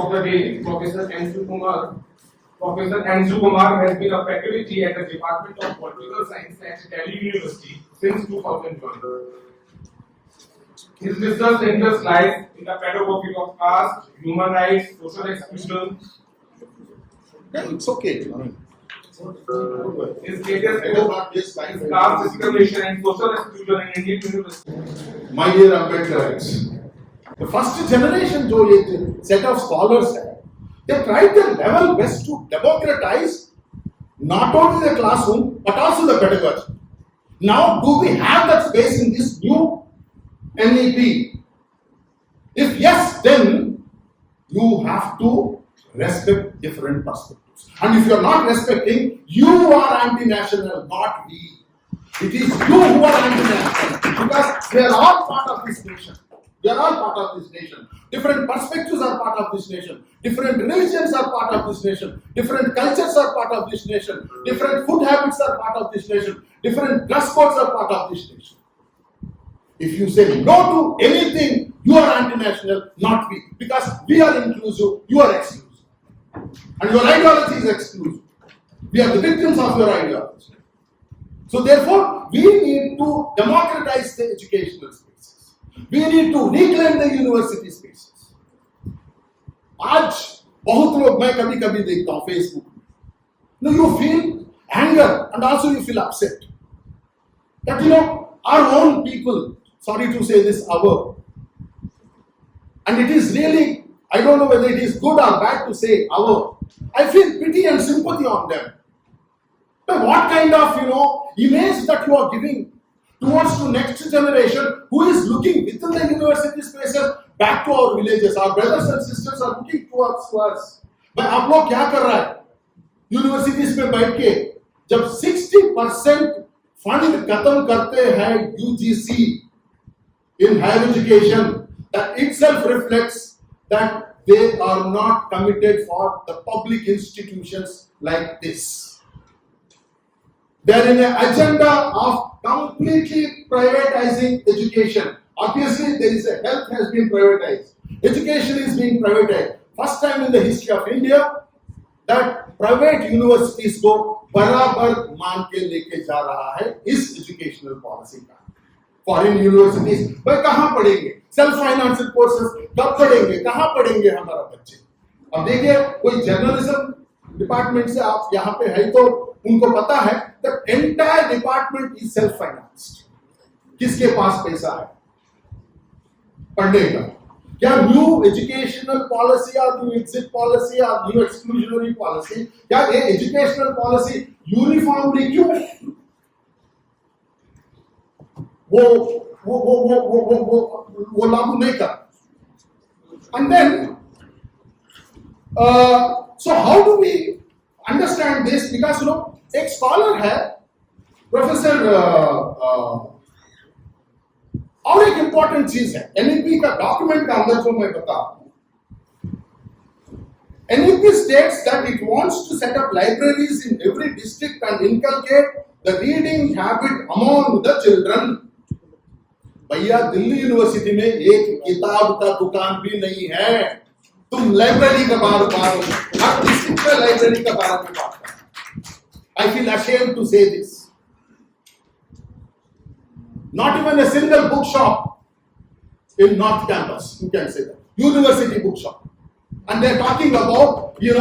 of the day, Professor Andrew Kumar. Professor Andrew Kumar has been a faculty at the Department of Political Science at Delhi University since 2001. His research interest lies in the pedagogy of caste, human rights, social exclusion. It's okay. His latest book is Caste Discrimination and Social Exclusion in Indian University. My dear Ambedkarites, the first generation जो ये set of scholars है, they tried their level best to democratize not only the classroom but also the pedagogy. Now, do we have that space in this new NEP? If yes, then you have to respect different perspectives. And if you are not respecting, you are anti-national, not we. It is you who are anti-national because we are all part of this nation. We are all part of this nation. Different perspectives are part of this nation. Different religions are part of this nation. Different cultures are part of this nation. Different food habits are part of this nation. Different dress codes are part of this nation. If you say no to anything, you are anti-national, not we. Because we are inclusive, you are exclusive. And your ideology is exclusive. We are the victims of your ideology. So therefore, we need to democratize the educational spaces. We need to reclaim the university spaces. आज बहुत लोग मैं कभी कभी देखता हूँ Facebook में. No, you feel anger and also you feel upset. That our own people, sorry to say this, and it is really, I don't know whether it is good or bad to say I feel pity and sympathy on them. But what kind of, image that you are giving towards the next generation who is looking within the university spaces back to our villages. Our brothers and sisters are looking towards us. But आप लोग क्या कर रहा है? Universities में बैठ के जब 60% फंड खत्म करते हैं UGC in higher education, that itself reflects that they are not committed for the public institutions like this. They are in an agenda of completely privatizing education. Obviously, there is a health has been privatized. Education is being privatized. First time in the history of India that private universities को बराबर मान के लेके जा रहा है इस educational policy का. Foreign universities, भाई कहाँ पढ़ेंगे? Self-financed courses कब पढ़ेंगे? कहाँ पढ़ेंगे हमारा बच्चे? अब देखिए कोई जर्नलिज्म डिपार्टमेंट से आप यहाँ पे है तो उनको पता है that entire department is self-financed. किसके पास पैसा है पढ़ने का? क्या न्यू एजुकेशनल पॉलिसी और न्यू एग्जिट पॉलिसी और न्यू एक्सक्लूजनरी पॉलिसी, क्या ये एजुकेशनल पॉलिसी यूनिफॉर्मली क्यों वो लागू नहीं कर? And then, so how do we understand this? Because एक स्कॉलर है प्रोफेसर, और एक इंपॉर्टेंट चीज है एनईपी का डॉक्यूमेंट का अंदर जो मैं बता रहा हूं. NEP states that it wants to set up libraries in every district and inculcate the reading habit among the children. भैया दिल्ली यूनिवर्सिटी में एक किताब का दुकान भी नहीं है. तुम लाइब्रेरी का बार हर डिस्ट्रिक्ट में लाइब्रेरी का बारे में बात कर. I feel ashamed to say this. Not even a single bookshop in North Campus, you can say that. University bookshop. And they're talking about, the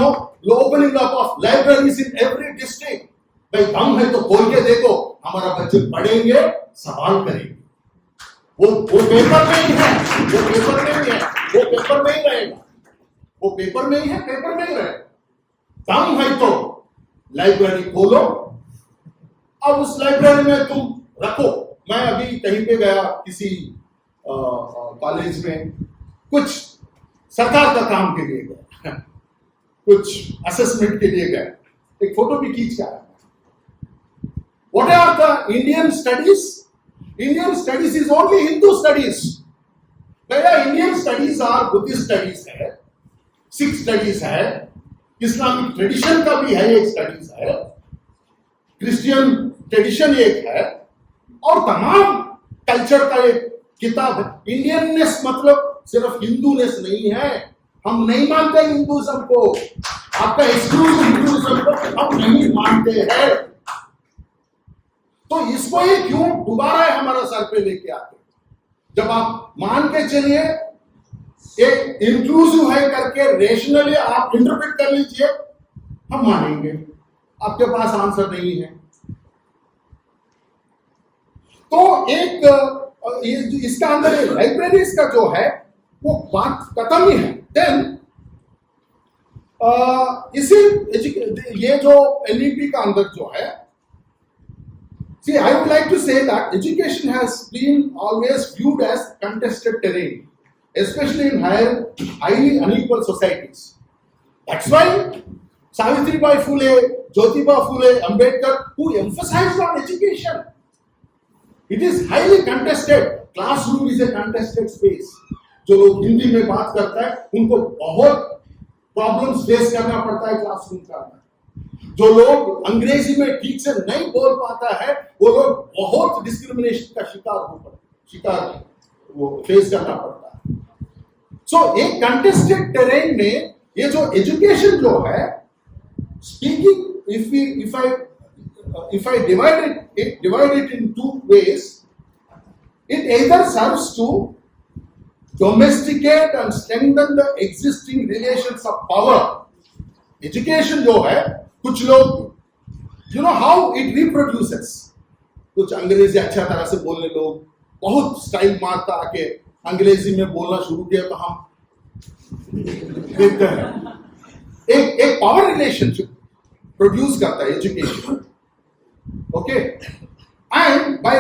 opening up of libraries in every district. भाई दम है तो खोल के देखो, हमारा बच्चे पढ़ेंगे, सवाल करेंगे. वो पेपर में ही है, वो पेपर में ही है, वो पेपर में ही रहेगा. वो पेपर में ही है, पेपर में ही रहेगा. दम है तो लाइब्रेरी खोलो, अब उस लाइब्रेरी में तुम रखो. मैं अभी कहीं पे गया किसी कॉलेज में, कुछ सरकार का काम के लिए गया, कुछ असेसमेंट के लिए गया, एक फोटो भी खींच के आया. What are the Indian studies? Indian studies is only Hindu studies. भैया Indian studies are Buddhist studies है, Sikh studies है, इस्लामिक ट्रेडिशन का भी है एक स्टडीज है, क्रिश्चियन ट्रेडिशन एक है, और तमाम कल्चर का एक किताब है. इंडियननेस मतलब सिर्फ हिंदूनेस नहीं है. हम नहीं मानते हिंदुइज्म को, आपका एक्सक्लूसिव हिंदुइज्म को हम नहीं मानते हैं। तो इसको ही क्यों दोबारा हमारा सर पे लेके आते? जब आप मान के चलिए एक इंक्लूसिव है करके रेशनली आप इंटरप्रेट कर लीजिए, हम मानेंगे। आपके पास आंसर नहीं है तो एक इसका अंदर लाइब्रेरीज का जो है वो बात खत्म ही है। देन ये जो एनईपी का अंदर जो है, see, I would like to say that education has been always viewed as contested terrain, especially in highly unequal societies. That's why Savitribai Phule, Jyotiba Phule, Ambedkar, who emphasized on education. It is highly contested. Classroom is a contested space. जो लोग हिंदी में बात करता है उनको बहुत problems face करना पड़ता है क्लासरूम का। जो लोग अंग्रेजी में ठीक से नहीं बोल पाता है वो लोग बहुत डिस्क्रिमिनेशन का शिकार वो फेस करना पड़ता है। सो एक कंटेस्टेड टेरेन में ये जो एजुकेशन जो है, speaking if I divide it in two ways, it either serves to domesticate and strengthen the existing relations of power. Education जो है, कुछ लोग, you know how it reproduces. कुछ अंग्रेजी अच्छा तरह से बोलने लोग बहुत स्टाइल मारता आके अंग्रेजी में बोलना शुरू किया तो हम देखते हैं एक पावर रिलेशनशिप प्रोड्यूस करता है education. Okay, and by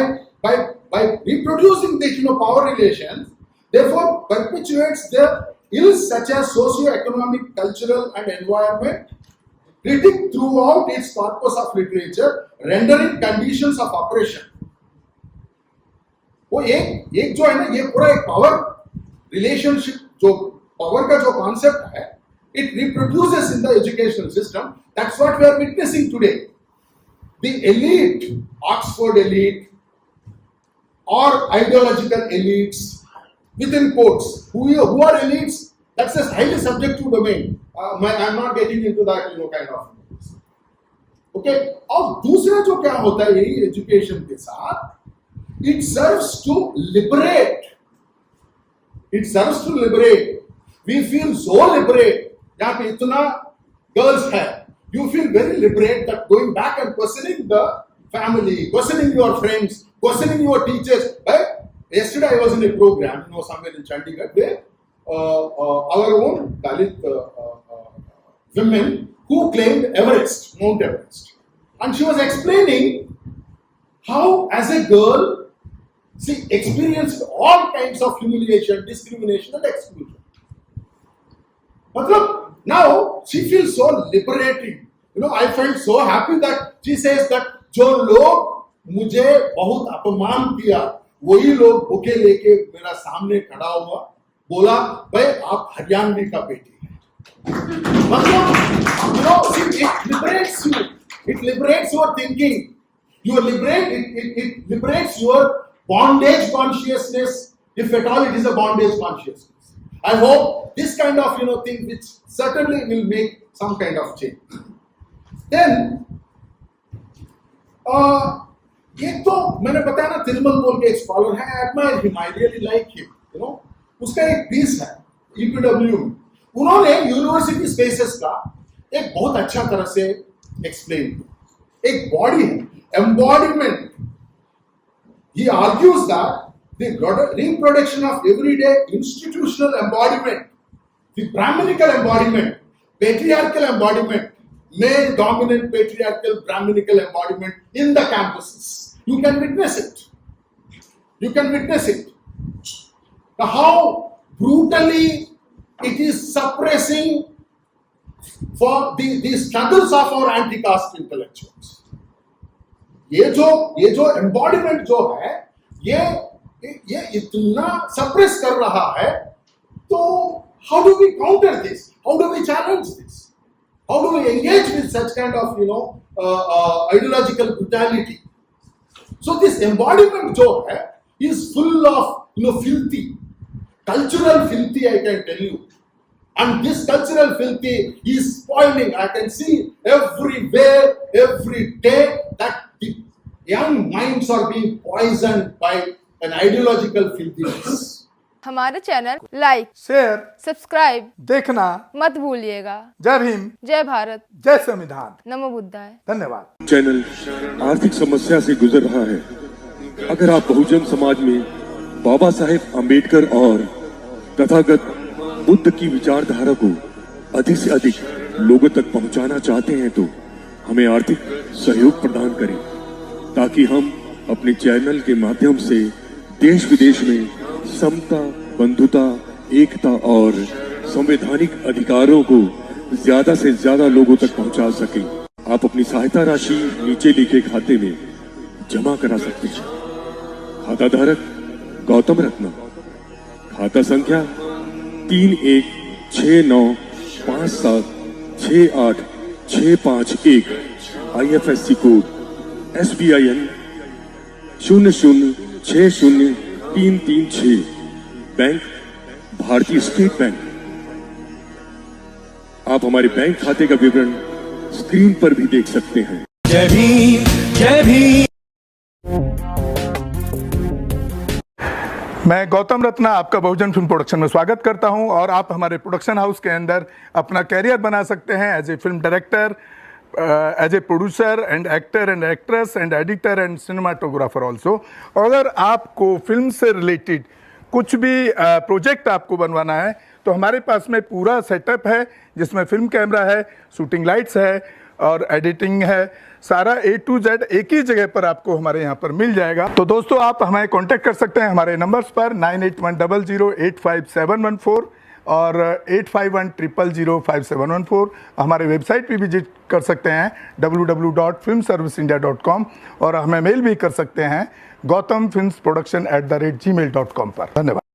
reproducing the power relations, therefore perpetuates the ills such as socio-economic, cultural, and environment, critic throughout its corpus of literature, rendering conditions of oppression. वो एक जो है ना, ये पूरा एक पावर रिलेशनशिप, जो पावर का जो कॉन्सेप्ट है, it reproduces in the educational system. That's what we are witnessing today. The elite, Oxford elite, or ideological elites, within quotes, who are elites, that's a highly subjective domain. I'm not getting into that, kind of. Okay? और दूसरा जो क्या होता है यही education के साथ, it serves to liberate. It serves to liberate. We feel so liberate. यहाँ पे इतना girls है. You feel very liberated that going back and questioning the family, questioning your friends, questioning your teachers. Yesterday I was in a program, somewhere in Chandigarh, where our own Dalit women who claimed Everest, Mount Everest. And she was explaining how as a girl, she experienced all kinds of humiliation, discrimination and exclusion. Now she feels so liberating. I felt so happy that she says that जो लोग मुझे बहुत अपमान किया वही लोग bouquet लेके मेरा सामने खड़ा हुआ, बोला भाई आप हरियाणवी का बेटी है। it liberates you. It liberates your thinking. It liberates your bondage consciousness, if at all it is a bondage consciousness. I hope this kind of thing which certainly will make some kind of change. Then एक तो मैंने बताया ना तिरुमल बोल के एक scholar है, I admire him, I really like him, उसका एक पीस है EPW में, उन्होंने यूनिवर्सिटी स्पेसेस का एक बहुत अच्छा तरह से एक्सप्लेन किया। एक बॉडी है, embodiment. He argues that the reproduction of everyday institutional embodiment, the Brahminical embodiment, patriarchal embodiment, male dominant patriarchal Brahminical embodiment in the campuses. You can witness it. You can witness it. Now, how brutally it is suppressing for the struggles of our anti-caste intellectuals. ये जो embodiment जो है, ये इतना suppress कर रहा है, तो how do we counter this? How do we challenge this? How do we engage with such kind of ideological brutality? So this embodiment जो है is full of filthy, cultural filthy, I can tell you. And this cultural filthy is spoiling. I can see everywhere, every day, that the young minds are being poisoned by an ideological filthiness. हमारे channel like, share, subscribe देखना मत भूलिएगा। जय भीम, जय भारत, जय संविधान। नमो बुद्धाय। धन्यवाद। Channel आर्थिक समस्या से गुजर रहा है। अगर आप बहुजन समाज में बाबा साहेब अम्बेडकर और तथागत बुद्ध की विचारधारा को अधिक से अधिक लोगों तक पहुंचाना चाहते हैं तो हमें आर्थिक सहयोग प्रदान करें, ताकि हम अपने चैनल के माध्यम से देश विदेश में समता, बंधुता, एकता और संवैधानिक अधिकारों को ज्यादा से ज्यादा लोगों तक पहुंचा सकें। आप अपनी सहायता राशि नीचे लिखे खाते में जमा करा सकते हैं। खाता धारक गौतम रत्ना, खाता संख्या 3169576865 IFSC कोड SBIN 0060336, बैंक भारतीय स्टेट बैंक। आप हमारे बैंक खाते का विवरण स्क्रीन पर भी देख सकते हैं। जय भीम, जय भीम। मैं गौतम रत्ना आपका बहुजन फिल्म प्रोडक्शन में स्वागत करता हूं और आप हमारे प्रोडक्शन हाउस के अंदर अपना कैरियर बना सकते हैं as a film director, as a producer and actor and actress and editor and cinematographer also. अगर आपको फिल्म से रिलेटेड कुछ भी प्रोजेक्ट आपको बनवाना है तो हमारे पास में पूरा सेटअप है, जिसमें फिल्म कैमरा है, शूटिंग लाइट्स है और एडिटिंग है। सारा A to Z एक ही जगह पर आपको हमारे यहाँ पर मिल जाएगा। तो दोस्तों आप हमें कांटेक्ट कर सकते हैं हमारे नंबर्स पर 9810085714 और 8510005714। हमारे वेबसाइट भी विजिट कर सकते हैं www.filmserviceindia.com और हमें मेल भी कर सकते हैं gautamfilmsproduction@gmail.com पर। धन्यवाद।